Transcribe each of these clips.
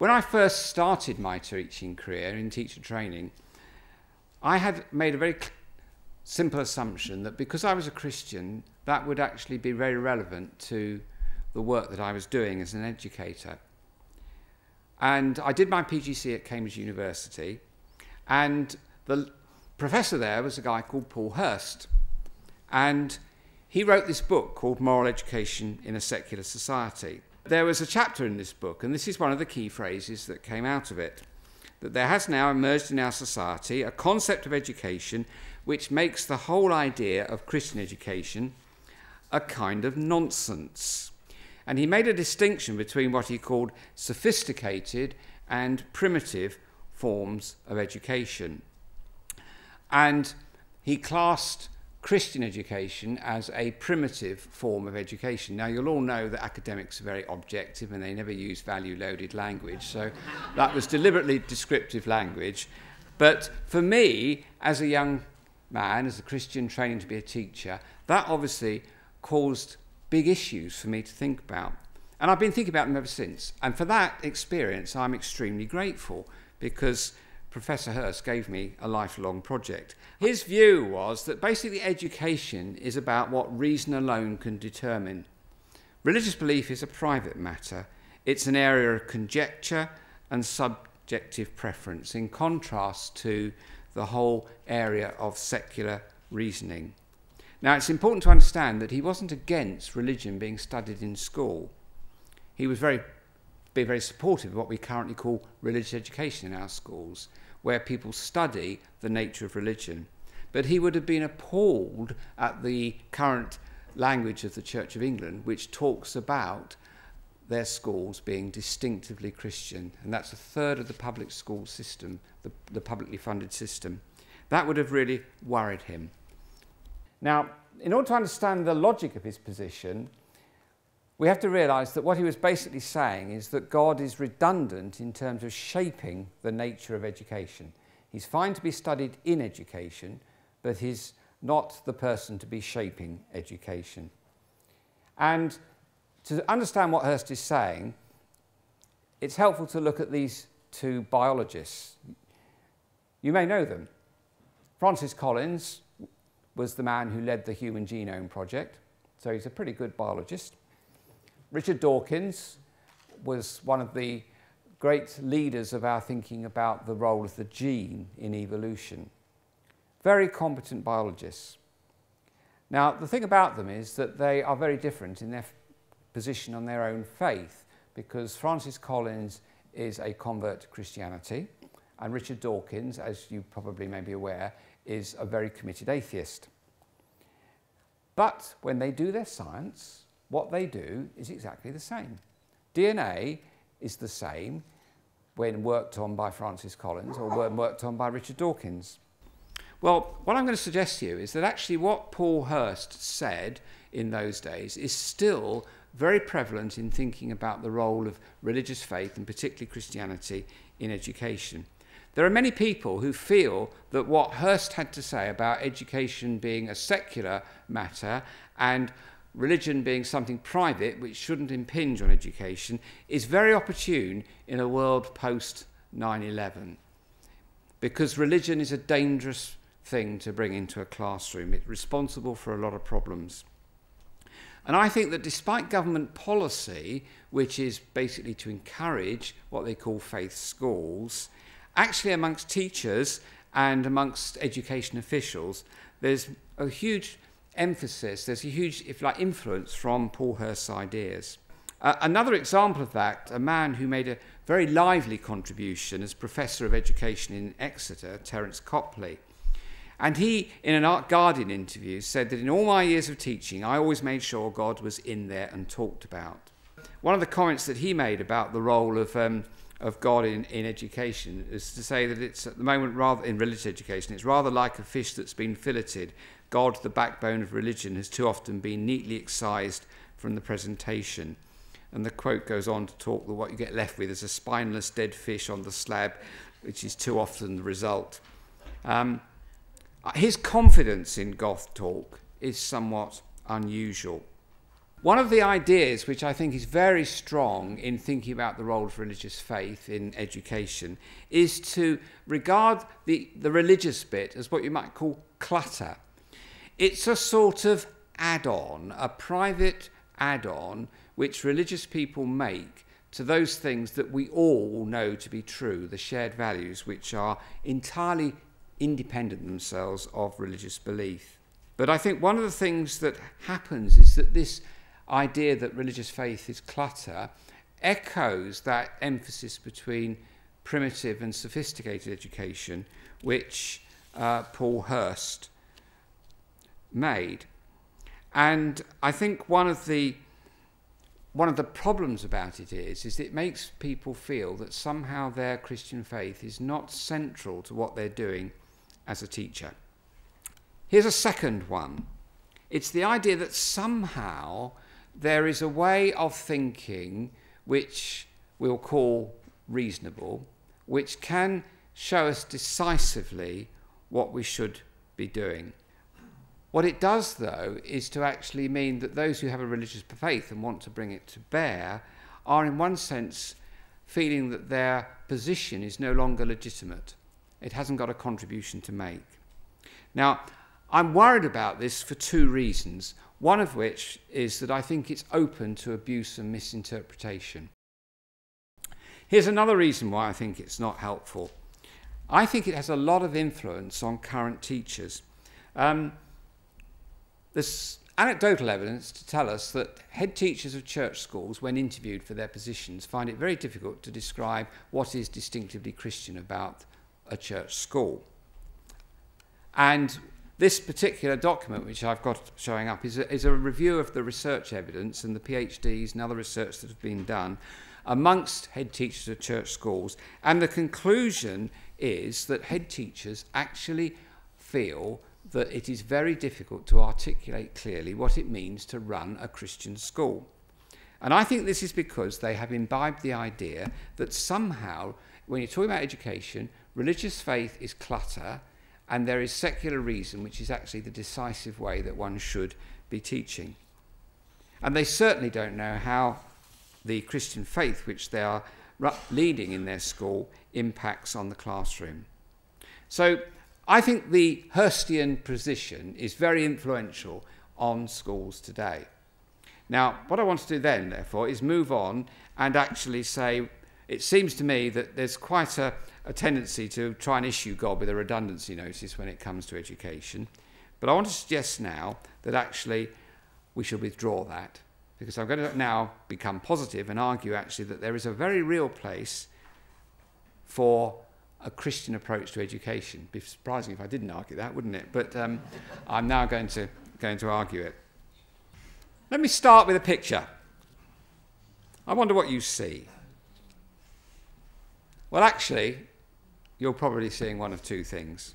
When I first started my teaching career in teacher training, I had made a very simple assumption that because I was a Christian, that would actually be very relevant to the work that I was doing as an educator. And I did my PGC at Cambridge University, and the professor there was a guy called Paul Hurst. And he wrote this book called Moral Education in a Secular Society. There was a chapter in this book, and this is one of the key phrases that came out of it, that there has now emerged in our society a concept of education which makes the whole idea of Christian education a kind of nonsense. And he made a distinction between what he called sophisticated and primitive forms of education. And he classed Christian education as a primitive form of education. Now, you'll all know that academics are very objective and they never use value-loaded language, so that was deliberately descriptive language. But for me, as a young man, as a Christian training to be a teacher, that obviously caused big issues for me to think about. And I've been thinking about them ever since. And for that experience, I'm extremely grateful, because Professor Hurst gave me a lifelong project. His view was that basically education is about what reason alone can determine. Religious belief is a private matter. It's an area of conjecture and subjective preference, in contrast to the whole area of secular reasoning. Now, it's important to understand that he wasn't against religion being studied in school. He was very supportive of what we currently call religious education in our schools, where people study the nature of religion. But he would have been appalled at the current language of the Church of England, which talks about their schools being distinctively Christian, and that's a third of the public school system, the publicly funded system. That would have really worried him. Now, in order to understand the logic of his position, we have to realise that what he was basically saying is that God is redundant in terms of shaping the nature of education. He's fine to be studied in education, but he's not the person to be shaping education. And to understand what Hurst is saying, it's helpful to look at these two biologists. You may know them. Francis Collins was the man who led the Human Genome Project, so he's a pretty good biologist. Richard Dawkins was one of the great leaders of our thinking about the role of the gene in evolution. Very competent biologists. Now, the thing about them is that they are very different in their position on their own faith, because Francis Collins is a convert to Christianity, and Richard Dawkins, as you probably may be aware, is a very committed atheist. But when they do their science, what they do is exactly the same. DNA is the same when worked on by Francis Collins or when worked on by Richard Dawkins. Well, what I'm going to suggest to you is that actually what Paul Hurst said in those days is still very prevalent in thinking about the role of religious faith, and particularly Christianity, in education. There are many people who feel that what Hurst had to say about education being a secular matter and religion being something private which shouldn't impinge on education is very opportune in a world post 9/11, because religion is a dangerous thing to bring into a classroom. It's responsible for a lot of problems. And I think that despite government policy, which is basically to encourage what they call faith schools, actually amongst teachers and amongst education officials, there's a huge emphasis, there's a huge, if you like, influence from Paul Hurst's ideas. Another example of that, a man who made a very lively contribution as Professor of Education in Exeter, Terence Copley. And he, in an Art Guardian interview, said that in all my years of teaching, I always made sure God was in there and talked about. One of the comments that he made about the role of God in education is to say that it's at the moment, rather in religious education, it's rather like a fish that's been filleted. God, the backbone of religion, has too often been neatly excised from the presentation. And the quote goes on to talk that what you get left with is a spineless dead fish on the slab, which is too often the result. His confidence in goth talk is somewhat unusual. One of the ideas which I think is very strong in thinking about the role of religious faith in education is to regard the religious bit as what you might call clutter. It's a sort of add-on, a private add-on, which religious people make to those things that we all know to be true, the shared values which are entirely independent themselves of religious belief. But I think one of the things that happens is that this idea that religious faith is clutter echoes that emphasis between primitive and sophisticated education which Paul Hurst made. And I think one of the problems about it is it makes people feel that somehow their Christian faith is not central to what they're doing as a teacher. Here's a second one. It's the idea that somehow there is a way of thinking which we'll call reasonable, which can show us decisively what we should be doing. What it does, though, is to actually mean that those who have a religious faith and want to bring it to bear are, in one sense, feeling that their position is no longer legitimate. It hasn't got a contribution to make. Now, I'm worried about this for two reasons, one of which is that I think it's open to abuse and misinterpretation. Here's another reason why I think it's not helpful. I think it has a lot of influence on current teachers. There's anecdotal evidence to tell us that head teachers of church schools, when interviewed for their positions, find it very difficult to describe what is distinctively Christian about a church school. And this particular document, which I've got showing up, is a review of the research evidence and the PhDs and other research that have been done amongst head teachers of church schools. And the conclusion is that head teachers actually feel that it is very difficult to articulate clearly what it means to run a Christian school. And I think this is because they have imbibed the idea that somehow, when you're talking about education, religious faith is clutter, and there is secular reason, which is actually the decisive way that one should be teaching. And they certainly don't know how the Christian faith, which they are leading in their school, impacts on the classroom. So I think the Hurstian position is very influential on schools today. Now, what I want to do then, therefore, is move on and actually say, it seems to me that there's quite a tendency to try and issue God with a redundancy notice when it comes to education. But I want to suggest now that actually we should withdraw that, because I'm going to now become positive and argue actually that there is a very real place for a Christian approach to education. It'd be surprising if I didn't argue that, wouldn't it? But I'm now going to argue it. Let me start with a picture. I wonder what you see. Well, actually, you're probably seeing one of two things.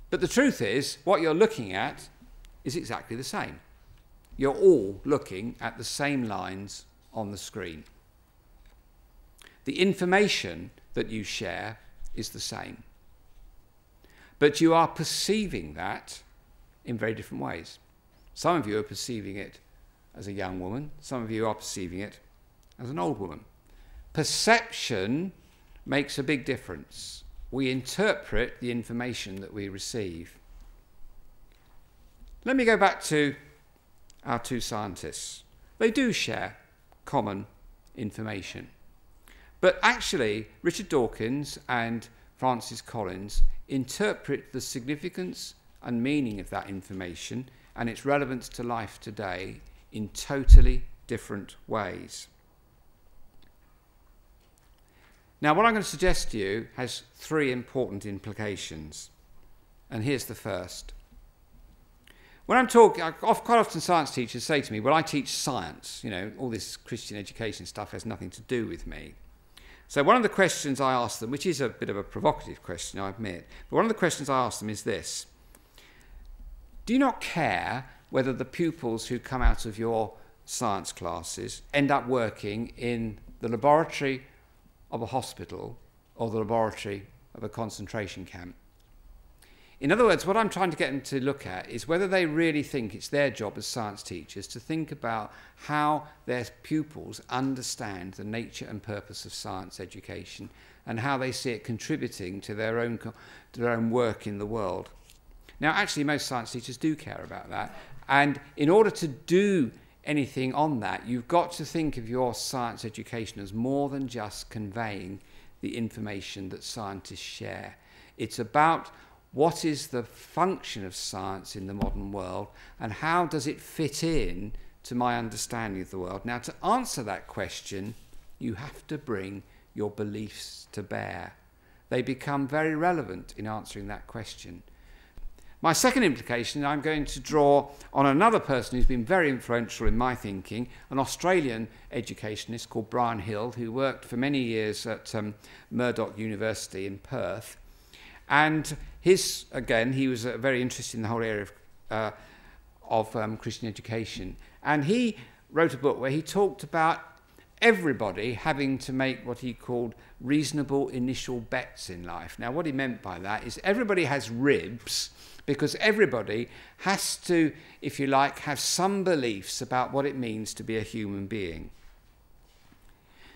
But the truth is, what you're looking at is exactly the same. You're all looking at the same lines on the screen. The information that you share is the same. But you are perceiving that in very different ways. Some of you are perceiving it as a young woman. Some of you are perceiving it as an old woman. Perception makes a big difference. We interpret the information that we receive. Let me go back to our two scientists. They do share common information. But actually, Richard Dawkins and Francis Collins interpret the significance and meaning of that information and its relevance to life today in totally different ways. Now, what I'm going to suggest to you has three important implications. And here's the first. When I'm talking, quite often science teachers say to me, well, I teach science. You know, all this Christian education stuff has nothing to do with me. So one of the questions I ask them, which is a bit of a provocative question, I admit, but one of the questions I ask them is this. Do you not care whether the pupils who come out of your science classes end up working in the laboratory of a hospital or the laboratory of a concentration camp? In other words, what I'm trying to get them to look at is whether they really think it's their job as science teachers to think about how their pupils understand the nature and purpose of science education and how they see it contributing to their own work in the world. Now, actually, most science teachers do care about that. And in order to do anything on that, you've got to think of your science education as more than just conveying the information that scientists share. It's about what is the function of science in the modern world and how does it fit in to my understanding of the world. Now, to answer that question, you have to bring your beliefs to bear. They become very relevant in answering that question. My second implication, I'm going to draw on another person who's been very influential in my thinking, an Australian educationist called Brian Hill, who worked for many years at Murdoch University in Perth. And he was very interested in the whole area of Christian education. And he wrote a book where he talked about everybody having to make what he called reasonable initial bets in life. Now, what he meant by that is everybody has ribs because everybody has to, if you like, have some beliefs about what it means to be a human being.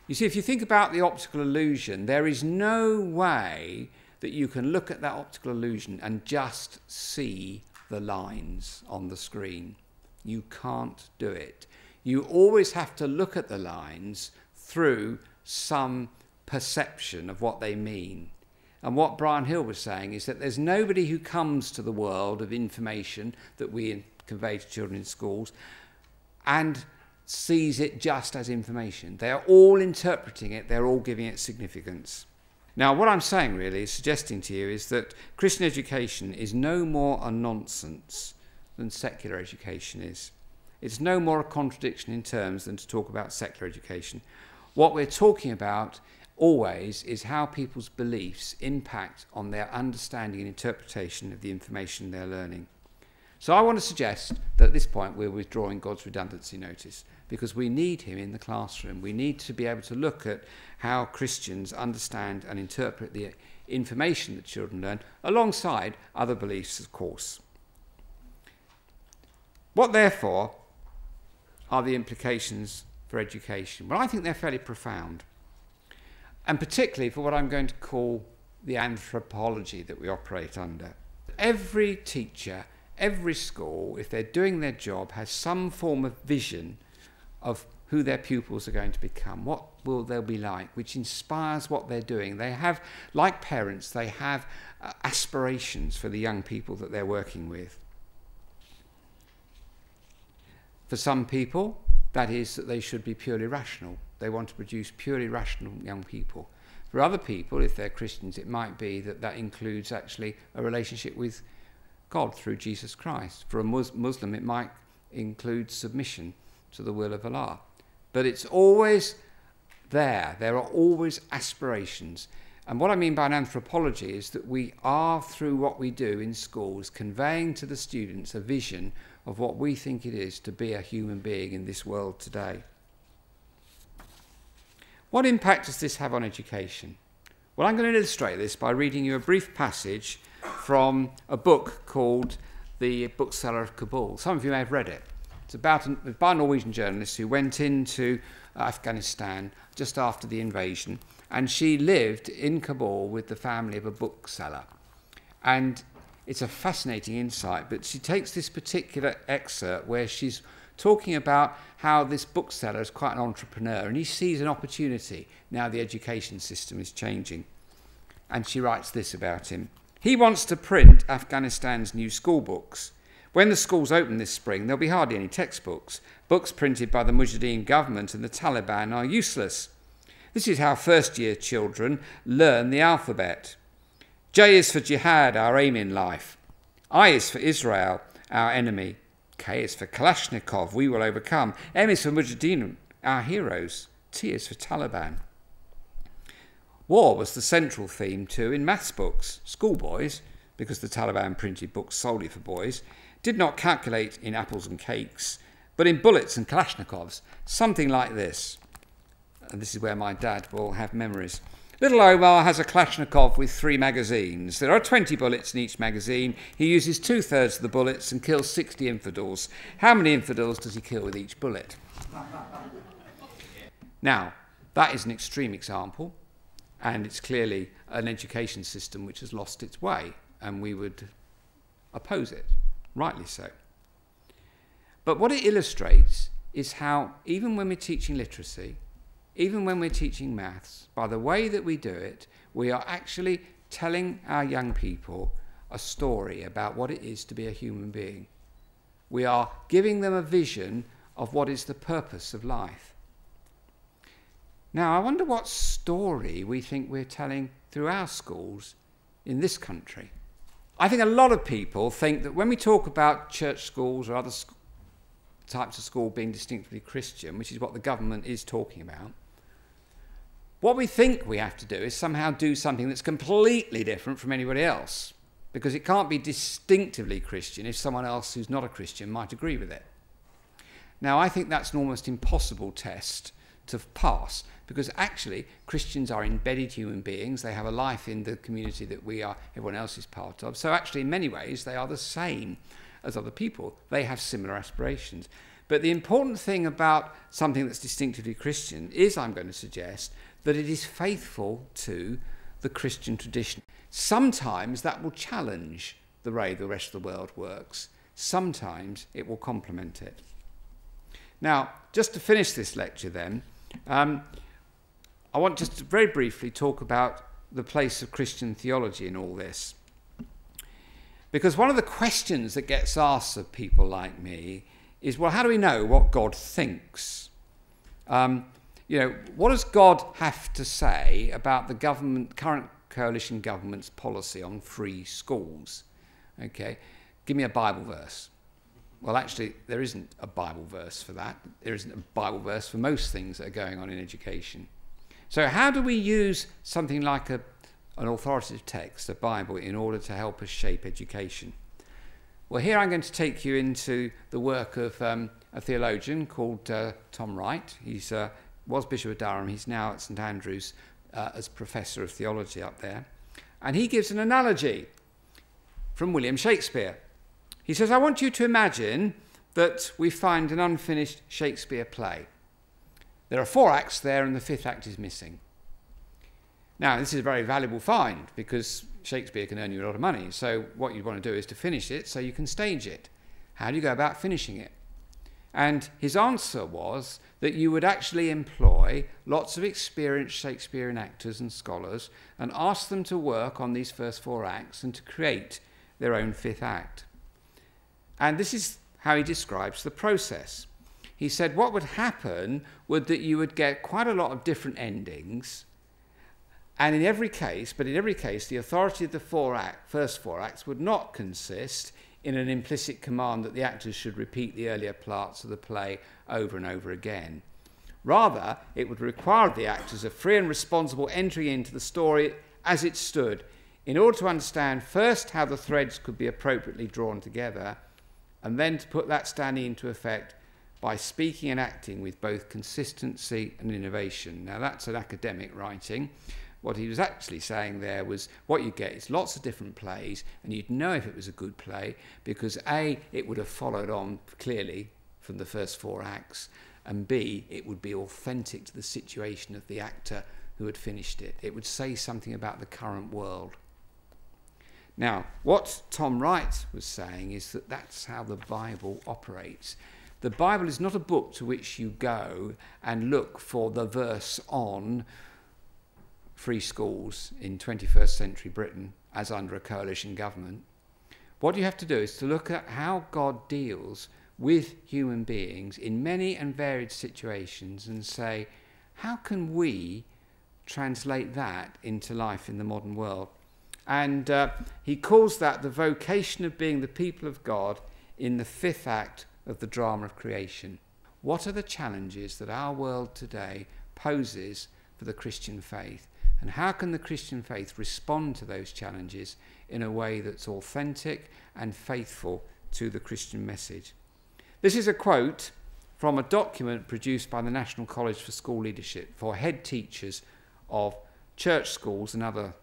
You see, if you think about the optical illusion, there is no way that you can look at that optical illusion and just see the lines on the screen. You can't do it. You always have to look at the lines through some perception of what they mean. And what Brian Hill was saying is that there's nobody who comes to the world of information that we convey to children in schools and sees it just as information. They are all interpreting it, they're all giving it significance. Now, what I'm saying really is suggesting to you is that Christian education is no more a nonsense than secular education is. It's no more a contradiction in terms than to talk about secular education. What we're talking about always is how people's beliefs impact on their understanding and interpretation of the information they're learning. So I want to suggest that at this point we're withdrawing God's redundancy notice because we need him in the classroom. We need to be able to look at how Christians understand and interpret the information that children learn alongside other beliefs, of course. What, therefore, are the implications for education? Well, I think they're fairly profound, and particularly for what I'm going to call the anthropology that we operate under. Every teacher, every school, if they're doing their job, has some form of vision of who their pupils are going to become, what will they be like, which inspires what they're doing. They have, like parents, they have aspirations for the young people that they're working with. For some people, that is that they should be purely rational. They want to produce purely rational young people. For other people, if they're Christians, it might be that that includes actually a relationship with God through Jesus Christ. For a Muslim, it might include submission to the will of Allah. But it's always there. There are always aspirations. And what I mean by an anthropology is that we are, through what we do in schools, conveying to the students a vision of what we think it is to be a human being in this world today. What impact does this have on education? Well, I'm going to illustrate this by reading you a brief passage from a book called The Bookseller of Kabul. Some of you may have read it. It's by a Norwegian journalist who went into Afghanistan just after the invasion, and she lived in Kabul with the family of a bookseller. And it's a fascinating insight, but she takes this particular excerpt where she's talking about how this bookseller is quite an entrepreneur, and he sees an opportunity now the education system is changing. And she writes this about him. He wants to print Afghanistan's new school books. When the schools open this spring, there'll be hardly any textbooks. Books printed by the Mujahideen government and the Taliban are useless. This is how first-year children learn the alphabet. J is for jihad, our aim in life. I is for Israel, our enemy. K is for Kalashnikov, we will overcome. M is for Mujahideen, our heroes. T is for Taliban. War was the central theme too in maths books. Schoolboys, because the Taliban printed books solely for boys, did not calculate in apples and cakes, but in bullets and Kalashnikovs, something like this. And this is where my dad will have memories. Little Omar has a Kalashnikov with 3 magazines. There are 20 bullets in each magazine. He uses 2/3 of the bullets and kills 60 infidels. How many infidels does he kill with each bullet? Now, that is an extreme example, and it's clearly an education system which has lost its way, and we would oppose it, rightly so. But what it illustrates is how, even when we're teaching literacy, even when we're teaching maths, by the way that we do it, we are actually telling our young people a story about what it is to be a human being. We are giving them a vision of what is the purpose of life. Now, I wonder what story we think we're telling through our schools in this country. I think a lot of people think that when we talk about church schools or other types of school being distinctively Christian, which is what the government is talking about, what we think we have to do is somehow do something that's completely different from anybody else, because it can't be distinctively Christian if someone else who's not a Christian might agree with it. Now, I think that's an almost impossible test to pass, because actually Christians are embedded human beings. They have a life in the community that everyone else is part of. So actually, in many ways, they are the same as other people. They have similar aspirations. But the important thing about something that's distinctively Christian is, I'm going to suggest, that it is faithful to the Christian tradition. Sometimes that will challenge the way the rest of the world works. Sometimes it will complement it. Now, just to finish this lecture then, I want just to very briefly talk about the place of Christian theology in all this. Because one of the questions that gets asked of people like me is, well, how do we know what God thinks? What does God have to say about the current coalition government's policy on free schools? Okay, give me a Bible verse. Well, actually, there isn't a Bible verse for that. There isn't a Bible verse for most things that are going on in education. So how do we use something like an authoritative text, a Bible, in order to help us shape education? Well, here I'm going to take you into the work of a theologian called Tom Wright. He was Bishop of Durham. He's now at St Andrews as Professor of Theology up there. And he gives an analogy from William Shakespeare. He says, I want you to imagine that we find an unfinished Shakespeare play. There are 4 acts there and the 5th act is missing. Now, this is a very valuable find because Shakespeare can earn you a lot of money. So what you want to do is to finish it so you can stage it. How do you go about finishing it? And his answer was that you would actually employ lots of experienced Shakespearean actors and scholars and ask them to work on these first 4 acts and to create their own 5th act. And this is how he describes the process. He said what would happen would that you would get quite a lot of different endings, and in every case, the authority of the first 4 acts would not consist in an implicit command that the actors should repeat the earlier parts of the play over and over again. Rather, it would require the actors a free and responsible entry into the story as it stood, in order to understand first how the threads could be appropriately drawn together, and then to put that standing into effect by speaking and acting with both consistency and innovation. Now, that's an academic writing. What he was actually saying there was what you get is lots of different plays, and you'd know if it was a good play because A, it would have followed on clearly from the first 4 acts, and B, it would be authentic to the situation of the actor who had finished it. It would say something about the current world. Now, what Tom Wright was saying is that that's how the Bible operates. The Bible is not a book to which you go and look for the verse on free schools in 21st century Britain as under a coalition government. What you have to do is to look at how God deals with human beings in many and varied situations and say, how can we translate that into life in the modern world? And he calls that the vocation of being the people of God in the 5th act of the drama of creation. What are the challenges that our world today poses for the Christian faith? And how can the Christian faith respond to those challenges in a way that's authentic and faithful to the Christian message? This is a quote from a document produced by the National College for School Leadership for head teachers of church schools and other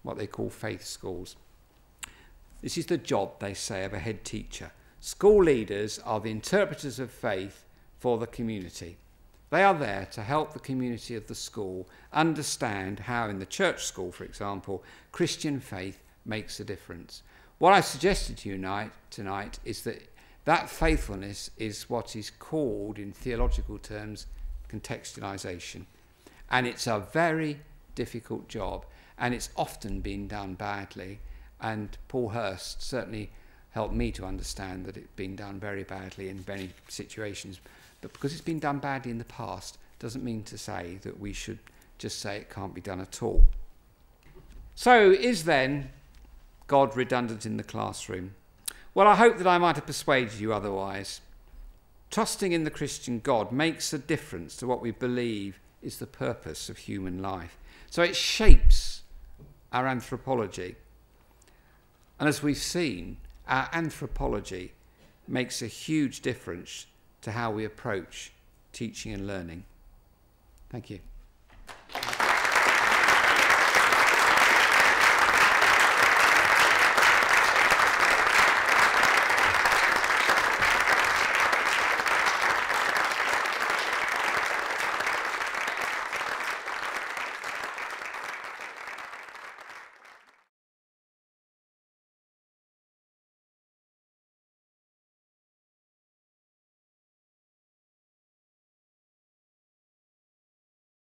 what they call faith schools. This is the job, they say, of a head teacher. School leaders are the interpreters of faith for the community. They are there to help the community of the school understand how, in the church school, for example, Christian faith makes a difference. What I suggested to you tonight is that faithfulness is what is called, in theological terms, contextualization. And it's a very difficult job, and it's often been done badly. And Paul Hurst certainly helped me to understand that it's been done very badly in many situations. But because it's been done badly in the past, doesn't mean to say that we should just say it can't be done at all. So is then God redundant in the classroom? Well, I hope that I might have persuaded you otherwise. Trusting in the Christian God makes a difference to what we believe is the purpose of human life. So it shapes our anthropology. And as we've seen, our anthropology makes a huge difference to how we approach teaching and learning. Thank you.